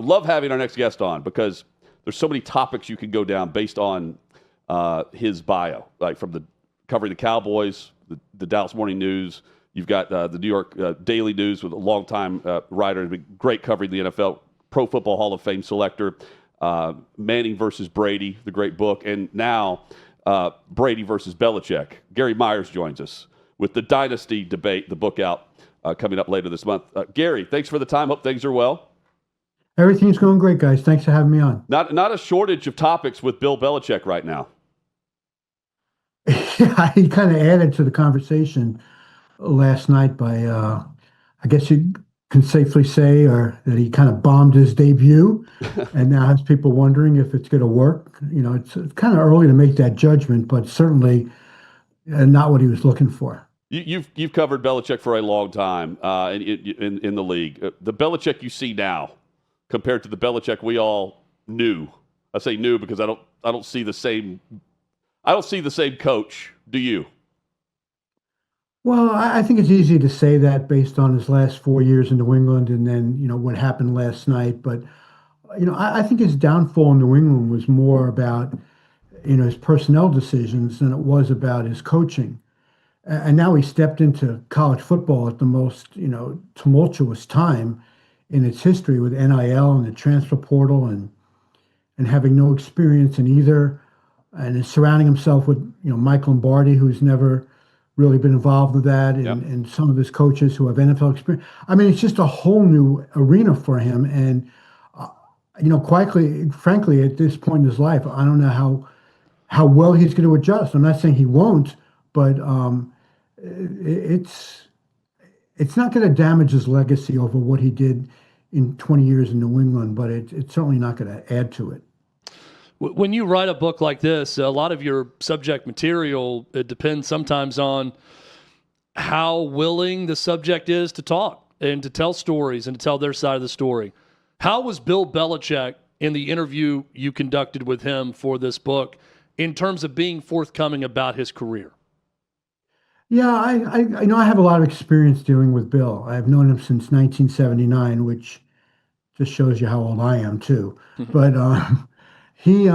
love having our next guest on because there's so many topics you can go down based on his bio, like from the covering the Cowboys, the Dallas Morning News. You've got the New York Daily News with a longtime writer, great covering the NFL, Pro Football Hall of Fame selector, Manning versus Brady, the great book, and now Brady versus Belichick. Gary Myers joins us with the Dynasty Debate, the book out coming up later this month. Gary, thanks for the time. Hope things are well. Everything's going great, guys. Thanks for having me on. Not a shortage of topics with Bill Belichick right now. Yeah, he kind of added to the conversation last night by, I guess you can safely say, or that he kind of bombed his debut, and now has people wondering if it's going to work. It's kind of early to make that judgment, but certainly not what he was looking for. You've covered Belichick for a long time in the league. The Belichick you see now, compared to the Belichick we all knew. I say knew because I don't see the same. I don't see the same coach. Do you? Well, I think it's easy to say that based on his last 4 years in New England and then, what happened last night. But, I think his downfall in New England was more about, his personnel decisions than it was about his coaching. And now he stepped into college football at the most, tumultuous time in its history with NIL and the transfer portal and having no experience in either, and surrounding himself with, Mike Lombardi, who's never really been involved with that, and some of his coaches who have NFL experience. I mean, it's just a whole new arena for him. And, frankly, at this point in his life, I don't know how well he's going to adjust. I'm not saying he won't, but it's not going to damage his legacy over what he did in 20 years in New England, but it's certainly not going to add to it. When you write a book like this, a lot of your subject material, it depends sometimes on how willing the subject is to talk and to tell stories and to tell their side of the story. How was Bill Belichick in the interview you conducted with him for this book in terms of being forthcoming about his career? Yeah, I have a lot of experience dealing with Bill. I've known him since 1979, which just shows you how old I am too. But he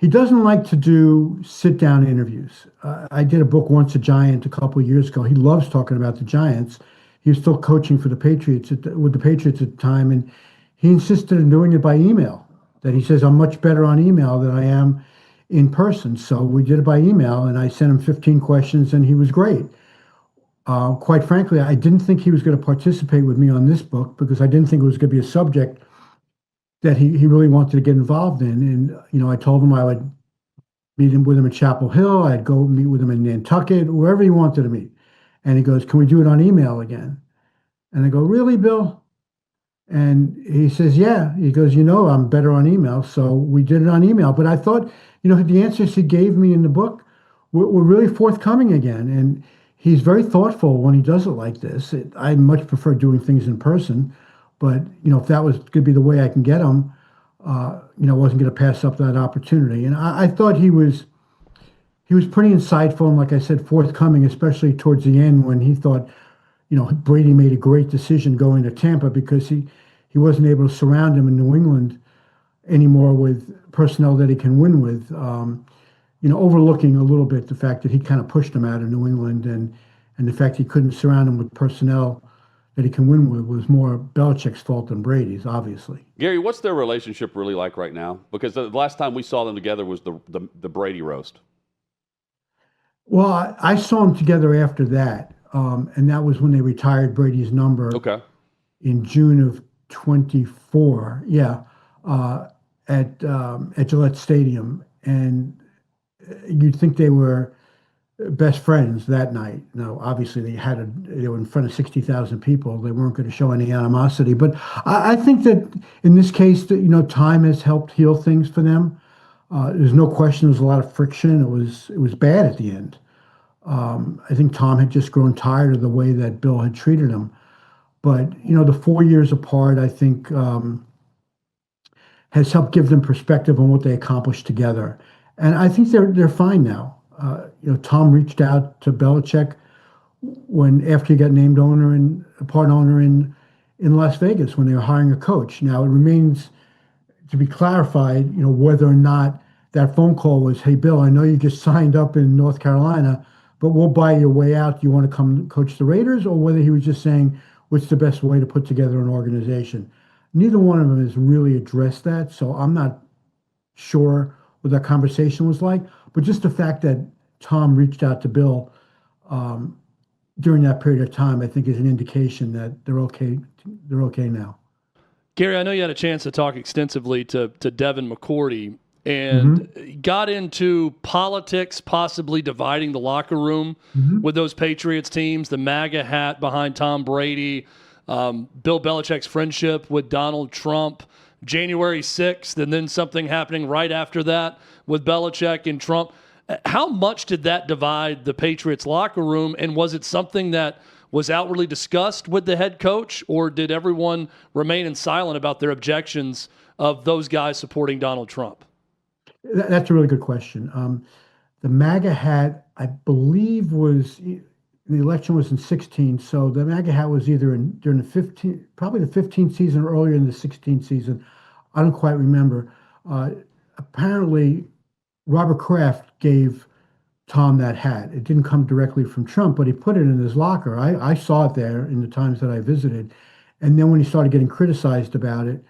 doesn't like to do sit down interviews. I did a book, Once a Giant, a couple of years ago. He loves talking about the Giants. He was still coaching for the Patriots with the Patriots at the time, and he insisted on doing it by email. That he says, I'm much better on email than I am in person. So we did it by email, and I sent him 15 questions, and he was great. Quite frankly, I didn't think he was going to participate with me on this book because I didn't think it was going to be a subject that he really wanted to get involved in. And, I told him I would meet him with him at Chapel Hill. I'd go meet with him in Nantucket, wherever he wanted to meet. And he goes, can we do it on email again? And I go, really, Bill? And he says, yeah. He goes, I'm better on email. So we did it on email. But I thought, the answers he gave me in the book were really forthcoming again. And he's very thoughtful when he does it like this. I much prefer doing things in person. But, if that was going to be the way I can get him, I wasn't going to pass up that opportunity. And I thought he was pretty insightful and, like I said, forthcoming, especially towards the end when he thought, Brady made a great decision going to Tampa because he wasn't able to surround him in New England anymore with personnel that he can win with, overlooking a little bit the fact that he kind of pushed him out of New England and the fact he couldn't surround him with personnel that he can win with was more Belichick's fault than Brady's, obviously. Gary, what's their relationship really like right now? Because the last time we saw them together was the Brady roast. Well, I saw them together after that, and that was when they retired Brady's number. Okay. In June of 24, at Gillette Stadium, and you'd think they were best friends that night. Now, obviously, they were in front of 60,000 people. They weren't going to show any animosity. But I think that in this case, that time has helped heal things for them. There's no question. There's a lot of friction. It was bad at the end. I think Tom had just grown tired of the way that Bill had treated him. But the 4 years apart, I think, has helped give them perspective on what they accomplished together. And I think they're fine now. Tom reached out to Belichick after he got named part owner in in Las Vegas when they were hiring a coach. Now it remains to be clarified, whether or not that phone call was, "Hey, Bill, I know you just signed up in North Carolina, but we'll buy your way out. Do you want to come coach the Raiders?" Or whether he was just saying, "What's the best way to put together an organization?" Neither one of them has really addressed that, so I'm not sure what that conversation was like. But just the fact that Tom reached out to Bill during that period of time, I think, is an indication that they're okay. They're okay now. Gary, I know you had a chance to talk extensively to Devin McCourty and got into politics possibly dividing the locker room with those Patriots teams, the MAGA hat behind Tom Brady, Bill Belichick's friendship with Donald Trump, January 6th, and then something happening right after that with Belichick and Trump. How much did that divide the Patriots locker room, and was it something that was outwardly discussed with the head coach, or did everyone remain silent about their objections of those guys supporting Donald Trump? That's a really good question. The MAGA hat, I believe, the election was in 16, so the MAGA hat was either during the probably the 15th season or earlier in the 16th season. I don't quite remember. Apparently, Robert Kraft gave Tom that hat. It didn't come directly from Trump, but he put it in his locker. I saw it there in the times that I visited. And then when he started getting criticized about it,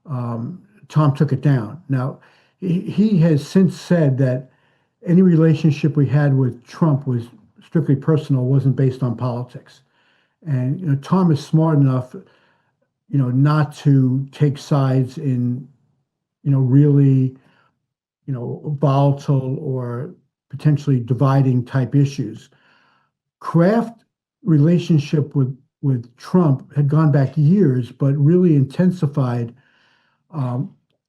Tom took it down. Now, he has since said that any relationship we had with Trump was strictly personal, wasn't based on politics. And Tom is smart enough, not to take sides in, really, volatile or potentially dividing type issues. Kraft relationship with Trump had gone back years, but really intensified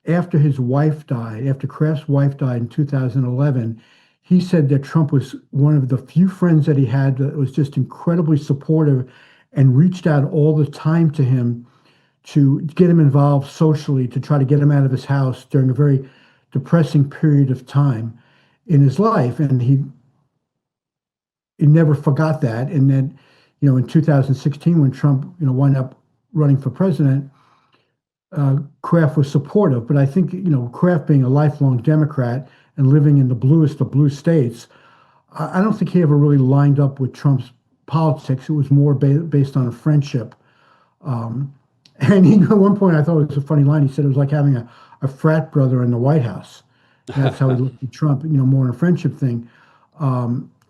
after his wife died. After Kraft's wife died in 2011, he said that Trump was one of the few friends that he had that was just incredibly supportive and reached out all the time to him to get him involved socially, to try to get him out of his house during a very depressing period of time in his life. And he never forgot that. And then, in 2016, when Trump, wound up running for president, Kraft was supportive. But I think, Kraft being a lifelong Democrat and living in the bluest of blue states, I don't think he ever really lined up with Trump's politics. It was more based on a friendship. And at one point, I thought it was a funny line. He said it was like having a frat brother in the White House. That's how he looked at Trump, more in a friendship thing.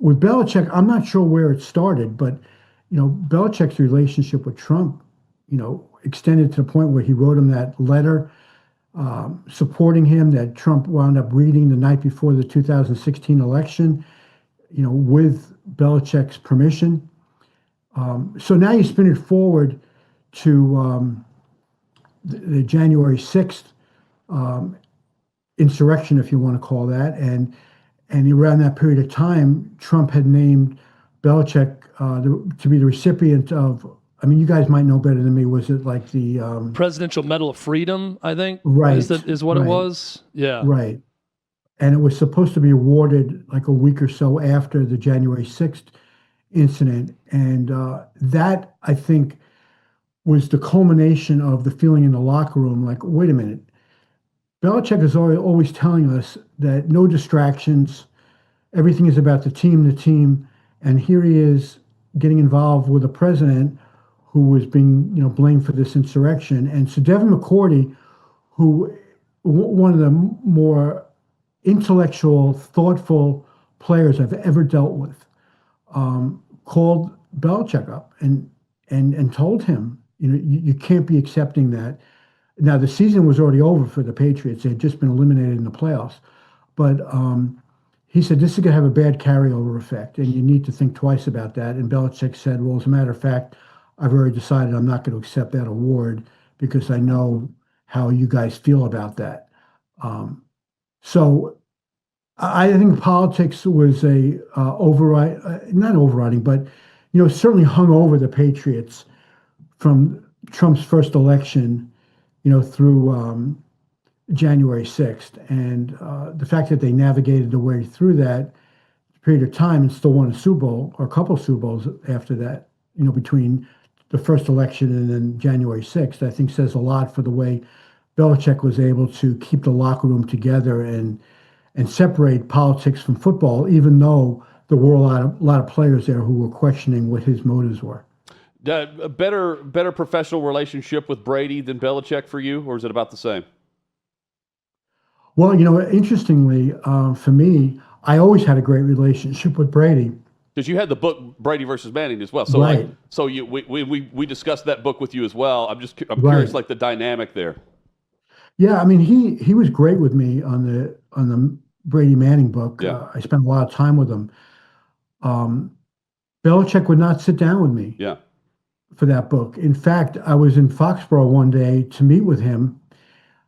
With Belichick, I'm not sure where it started, but, Belichick's relationship with Trump, extended to the point where he wrote him that letter supporting him that Trump wound up reading the night before the 2016 election, with Belichick's permission. So now you spin it forward to the January 6th insurrection, if you want to call that. And around that period of time, Trump had named Belichick to be the recipient of, you guys might know better than me, was it like the Presidential Medal of Freedom, I think? Right. Is what right, it was? Yeah. Right. And it was supposed to be awarded like a week or so after the January 6th incident. And that, I think, was the culmination of the feeling in the locker room, like, wait a minute. Belichick is always telling us that no distractions, everything is about the team, and here he is getting involved with a president who was being, blamed for this insurrection. And so Devin McCourty, who one of the more intellectual, thoughtful players I've ever dealt with, called Belichick up and told him, you can't be accepting that. Now, the season was already over for the Patriots. They had just been eliminated in the playoffs. But he said, this is going to have a bad carryover effect, and you need to think twice about that. And Belichick said, well, as a matter of fact, I've already decided I'm not going to accept that award because I know how you guys feel about that. So I think politics was not overriding, but, certainly hung over the Patriots from Trump's first election, through January 6th. And the fact that they navigated their way through that period of time and still won a Super Bowl or a couple of Super Bowls after that, between the first election and then January 6th, I think says a lot for the way Belichick was able to keep the locker room together and separate politics from football, even though there were a lot of players there who were questioning what his motives were. A better professional relationship with Brady than Belichick for you, or is it about the same? Well, interestingly, for me, I always had a great relationship with Brady. Because you had the book Brady versus Manning as well, so right. We discussed that book with you as well. I'm right. curious, like the dynamic there. Yeah, I mean he was great with me on the Brady Manning book. Yeah. I spent a lot of time with him. Belichick would not sit down with me. Yeah. For that book. In fact, I was in Foxborough one day to meet with him.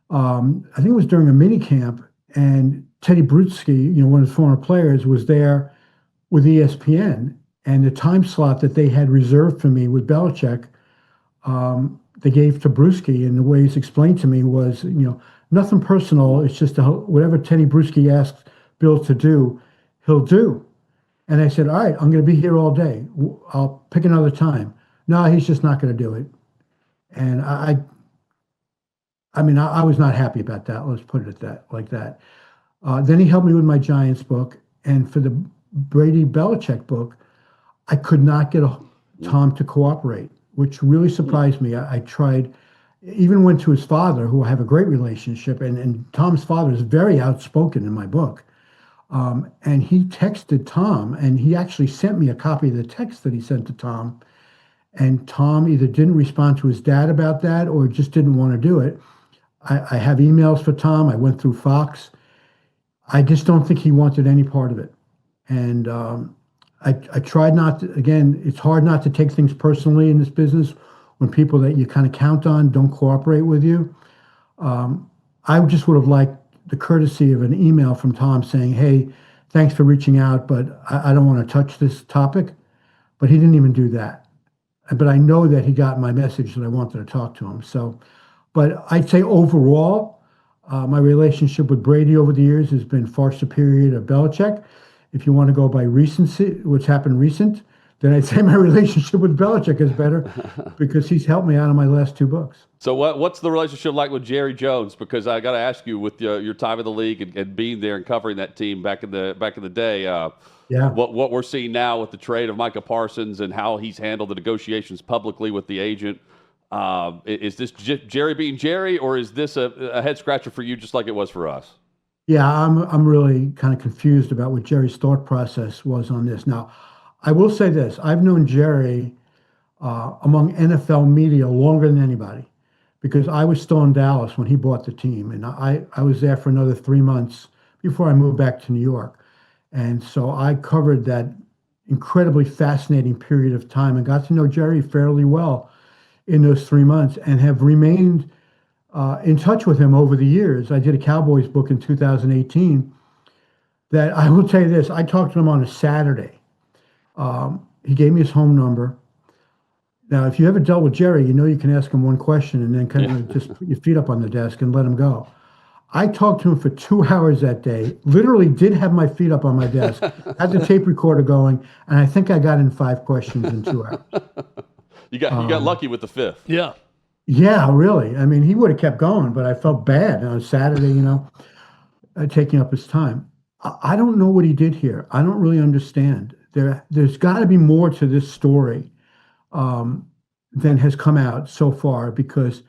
I think it was during a mini camp, and Teddy Bruschi, one of his former players, was there with ESPN, and the time slot that they had reserved for me with Belichick, they gave to Bruschi, and the way he's explained to me was, nothing personal. It's just whatever Teddy Bruschi asks Bill to do, he'll do. And I said, all right, I'm going to be here all day. I'll pick another time. No, he's just not going to do it. And I was not happy about that. Let's put it like that. Then he helped me with my Giants book. And for the Brady Belichick book, I could not get Tom to cooperate, which really surprised me. I tried, even went to his father, who I have a great relationship. And Tom's father is very outspoken in my book. And he texted Tom, and he actually sent me a copy of the text that he sent to Tom. And Tom either didn't respond to his dad about that or just didn't want to do it. I have emails for Tom. I went through Fox. I just don't think he wanted any part of it. And I tried not to, again, it's hard not to take things personally in this business when people that you kind of count on don't cooperate with you. I just would have liked the courtesy of an email from Tom saying, hey, thanks for reaching out, but I don't want to touch this topic. But he didn't even do that. But I know that he got my message that I wanted to talk to him. So, but I'd say overall, my relationship with Brady over the years has been far superior to Belichick. If you want to go by recency, what's happened recent, then I'd say my relationship with Belichick is better because he's helped me out on my last two books. So what's the relationship like with Jerry Jones? Because I got to ask you, with your time in the league and being there and covering that team back in the day, yeah. What we're seeing now with the trade of Micah Parsons and how he's handled the negotiations publicly with the agent, is this Jerry being Jerry, or is this a head scratcher for you, just like it was for us? Yeah, I'm really kind of confused about what Jerry's thought process was on this. Now, I will say this: I've known Jerry among NFL media longer than anybody, because I was still in Dallas when he bought the team, and I was there for another 3 months before I moved back to New York. And so I covered that incredibly fascinating period of time and got to know Jerry fairly well in those 3 months and have remained in touch with him over the years. I did a Cowboys book in 2018 that I will tell you this, I talked to him on a Saturday. He gave me his home number. Now, if you ever dealt with Jerry, you can ask him one question and then kind of just put your feet up on the desk and let him go. I talked to him for 2 hours that day, literally did have my feet up on my desk, had the tape recorder going, and I think I got in 5 questions in 2 hours. You got lucky with the 5th. Yeah. Yeah, really. I mean, he would have kept going, but I felt bad on Saturday, taking up his time. I don't know what he did here. I don't really understand. There's got to be more to this story than has come out so far, because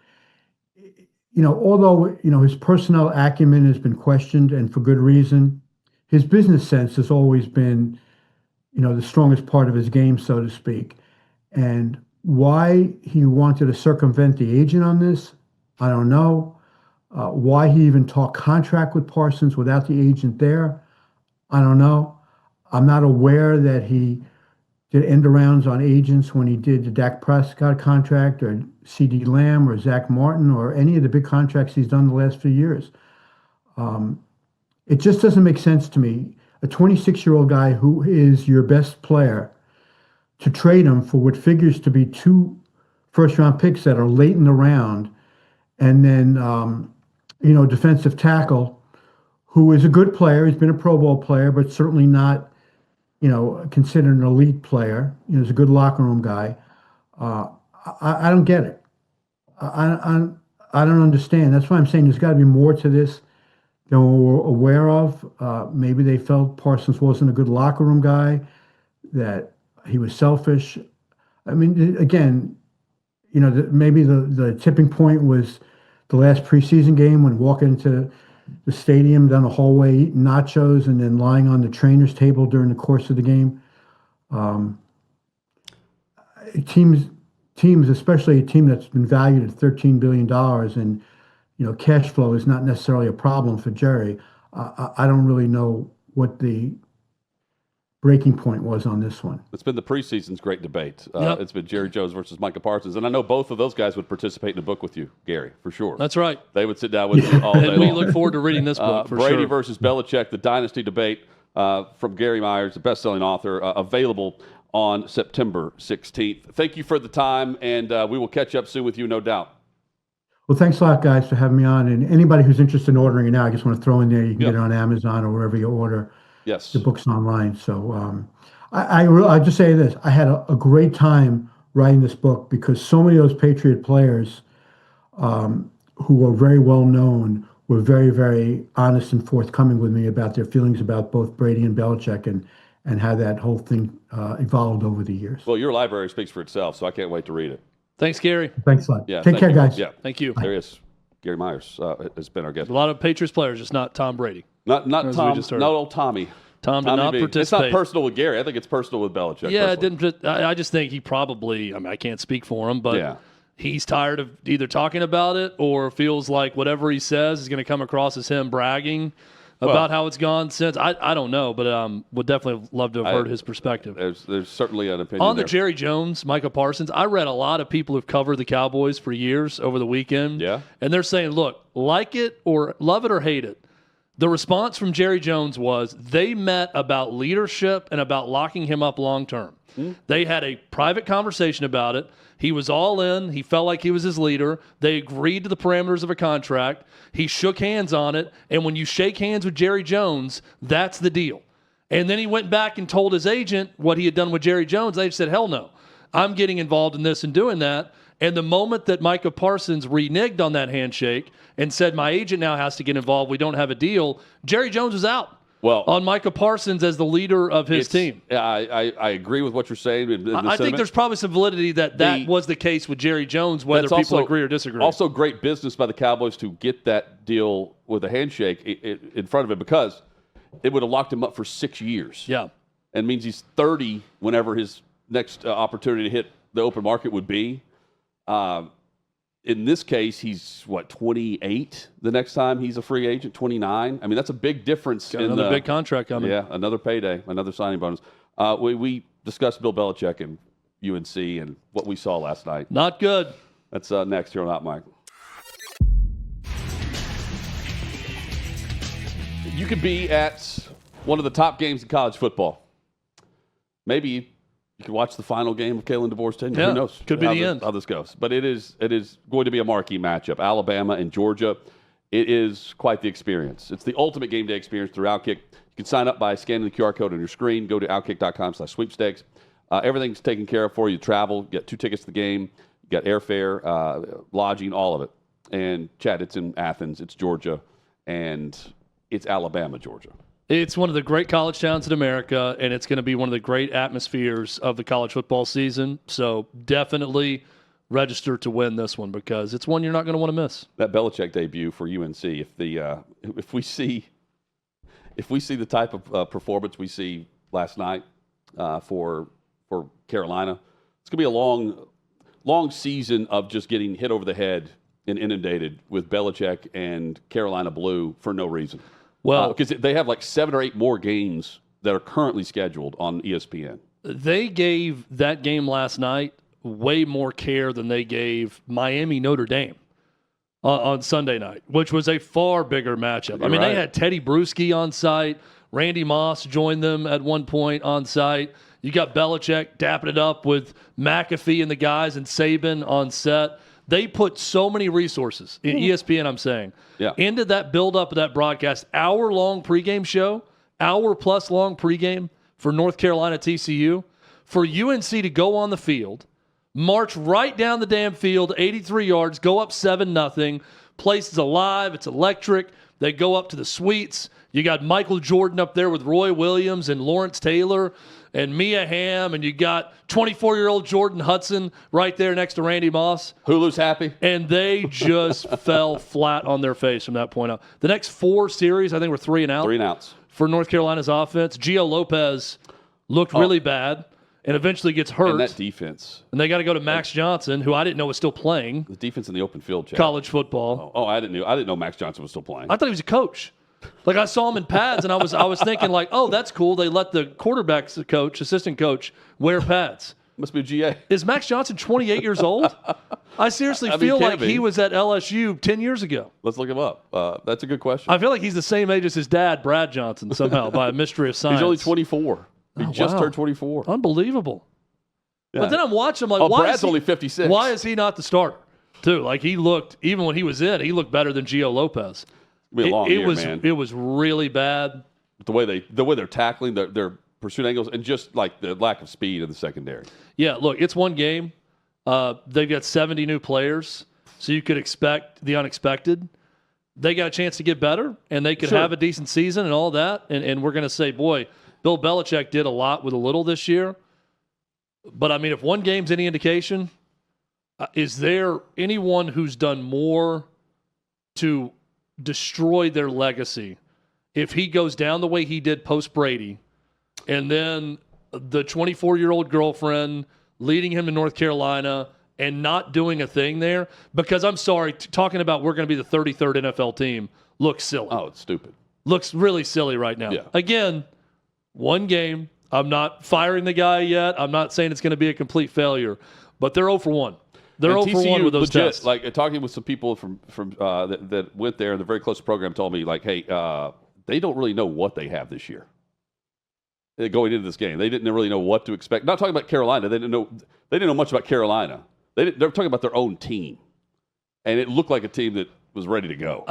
although, his personnel acumen has been questioned, and for good reason, his business sense has always been, the strongest part of his game, so to speak. And why he wanted to circumvent the agent on this, I don't know. Why he even talked contract with Parsons without the agent there, I don't know. I'm not aware that he did end arounds on agents when he did the Dak Prescott contract or CD Lamb or Zach Martin or any of the big contracts he's done the last few years. It just doesn't make sense to me. A 26-year-old guy who is your best player, to trade him for what figures to be 2 first-round picks that are late in the round, and then, defensive tackle who is a good player. He's been a Pro Bowl player, but certainly not considered an elite player. He's a good locker room guy. I don't get it. I don't understand. That's why I'm saying there's got to be more to this than we're aware of. Maybe they felt Parsons wasn't a good locker room guy, that he was selfish. I mean, again, maybe the tipping point was the last preseason game when walking into the stadium down the hallway, eating nachos, and then lying on the trainer's table during the course of the game. Teams, especially a team that's been valued at $13 billion, and cash flow is not necessarily a problem for Jerry. I don't really know what the breaking point was on this one. It's been the preseason's great debate. Yep. It's been Jerry Jones versus Micah Parsons, and I know both of those guys would participate in a book with you, Gary, for sure. That's right. They would sit down with you all day And we long. look forward to reading this book for Brady sure. versus Belichick, the Dynasty Debate from Gary Myers, the best-selling author, available on September 16th. Thank you for the time, and we will catch up soon with you, no doubt. Well, thanks a lot, guys, for having me on. And anybody who's interested in ordering it now, I just want to throw in there, you can get it on Amazon or wherever you order Yes. the books online. So I just say this. I had a great time writing this book because so many of those Patriot players who were very well known were very, very honest and forthcoming with me about their feelings about both Brady and Belichick and how that whole thing evolved over the years. Well, your library speaks for itself, so I can't wait to read it. Thanks, Gary. Thanks a lot. Yeah, Take thank care, you. guys. Yeah. Thank you. There he is. Gary Myers has been our guest. A lot of Patriots players, just not Tom Brady. Not As we Tom, just heard. not old Tommy. Tom did Tommy not B. participate. It's not personal with Gary. I think it's personal with Belichick. Yeah, personally. I just think he probably, I can't speak for him, but Yeah. he's tired of either talking about it or feels like whatever he says is going to come across as him bragging about how it's gone since. I don't know, but would definitely love to have heard his perspective. There's certainly an opinion On the there. Jerry Jones, Micah Parsons, I read a lot of people who've covered the Cowboys for years over the weekend. Yeah. And they're saying, look, like it or love it or hate it, the response from Jerry Jones was they met about leadership and about locking him up long term. They had a private conversation about it. He was all in. He felt like he was his leader. They agreed to the parameters of a contract. He shook hands on it. And when you shake hands with Jerry Jones, that's the deal. And then he went back and told his agent what he had done with Jerry Jones. They said, hell no, I'm getting involved in this and doing that. And the moment that Micah Parsons reneged on that handshake and said, my agent now has to get involved, we don't have a deal, Jerry Jones was out. Well, On Micah Parsons as the leader of his team. I agree with what you're saying. I think there's probably some validity that was the case with Jerry Jones, whether That's people also- agree or disagree. Also, great business by the Cowboys to get that deal with a handshake in front of him because it would have locked him up for 6 years. yeah. And means he's 30 whenever his next opportunity to hit the open market would be. In this case, he's 28 the next time he's a free agent, 29. I mean, that's a big difference. Got another big contract coming. Yeah, another payday, another signing bonus. We discussed Bill Belichick and UNC and what we saw last night. Not good. That's next here on Hot Mic. You could be at one of the top games in college football. Maybe you could watch the final game of Kalen DeBoer's tenure. Yeah, Who knows? could be the end. How this goes. But it is going to be a marquee matchup. Alabama and Georgia. It is quite the experience. It's the ultimate game day experience through OutKick. You can sign up by scanning the QR code on your screen. Go to outkick.com/sweepstakes. Everything's taken care of for you. Travel, get 2 tickets to the game, you got airfare, lodging, all of it. And Chad, it's in Athens, it's Georgia, and it's Alabama, Georgia. It's one of the great college towns in America, and it's going to be one of the great atmospheres of the college football season. So definitely register to win this one because it's one you're not going to want to miss. That Belichick debut for UNC, if we see the type of performance we see last night for Carolina, it's going to be a long season of just getting hit over the head and inundated with Belichick and Carolina Blue for no reason. Well, Because they have like 7 or 8 more games that are currently scheduled on ESPN. they gave that game last night way more care than they gave Miami Notre Dame on Sunday night, which was a far bigger matchup. You're I mean, right. they had Teddy Bruschi on site. Randy Moss joined them at one point on site. You got Belichick dapping it up with McAfee and the guys and Saban on set. They put so many resources in ESPN, I'm saying, into that build-up of that broadcast. Hour-long pregame show, hour-plus long pregame for North Carolina TCU. For UNC to go on the field, march right down the damn field, 83 yards, go up 7-0. Place is alive. It's electric. They go up to the suites. You got Michael Jordan up there with Roy Williams and Lawrence Taylor and Mia Hamm, and you got 24-year-old Jordan Hudson right there next to Randy Moss. Hulu's happy. And they just fell flat on their face from that point on. The next 4 series, I think, were 3 and out. 3 and outs. For North Carolina's offense. Gio Lopez looked really bad and eventually gets hurt. And that defense. And they got to go to Max Johnson, who I didn't know was still playing. The defense in the open field, Chad. College football. Oh, I didn't know Max Johnson was still playing. I thought he was a coach. Like, I saw him in pads, and I was thinking, like, oh, that's cool. They let the quarterback's coach, assistant coach, wear pads. Must be a GA. Is Max Johnson 28 years old? I seriously feel like he was at LSU 10 years ago. Let's look him up. That's a good question. I feel like he's the same age as his dad, Brad Johnson, somehow, by a mystery of science. He's only 24. He just turned 24. Unbelievable. Yeah. But then I'm watching him like, Brad's only 56. Why is he not the starter, too? Like, he looked, even when he was in, he looked better than Gio Lopez. It'll be a long year, man. It was really bad. The way they're tackling their pursuit angles and just like the lack of speed in the secondary. Yeah, look, it's one game. They've got 70 new players, so you could expect the unexpected. They got a chance to get better, and they could have a decent season and all that. And we're going to say, boy, Bill Belichick did a lot with a little this year. But, I mean, if one game's any indication, is there anyone who's done more to destroy their legacy if he goes down the way he did post-Brady, and then the 24-year-old girlfriend leading him to North Carolina and not doing a thing there? Because I'm sorry, talking about we're going to be the 33rd NFL team looks silly. Oh, it's stupid. Looks really silly right now. Yeah. Again, one game. I'm not firing the guy yet. I'm not saying it's going to be a complete failure, but they're 0 for 1. They're 0 for 1 with those tests. Like, talking with some people from that went there, and the very close program told me, like, hey, they don't really know what they have this year. Going into this game, they didn't really know what to expect. Not talking about Carolina. They didn't know much about Carolina. They're talking about their own team, and it looked like a team that was ready to go.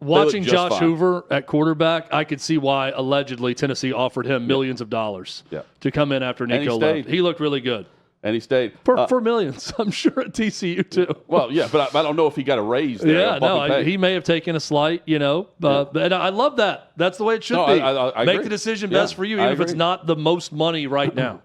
Watching they Josh fine. Hoover at quarterback, I could see why allegedly Tennessee offered him millions of dollars to come in after Nico left. He looked really good. And he stayed. For millions, I'm sure, at TCU, too. Well, yeah, but I don't know if he got a raise there. Yeah, no, he may have taken a slight, and I love that. That's the way it should be. I Make agree. the decision best for you, even if it's not the most money right now.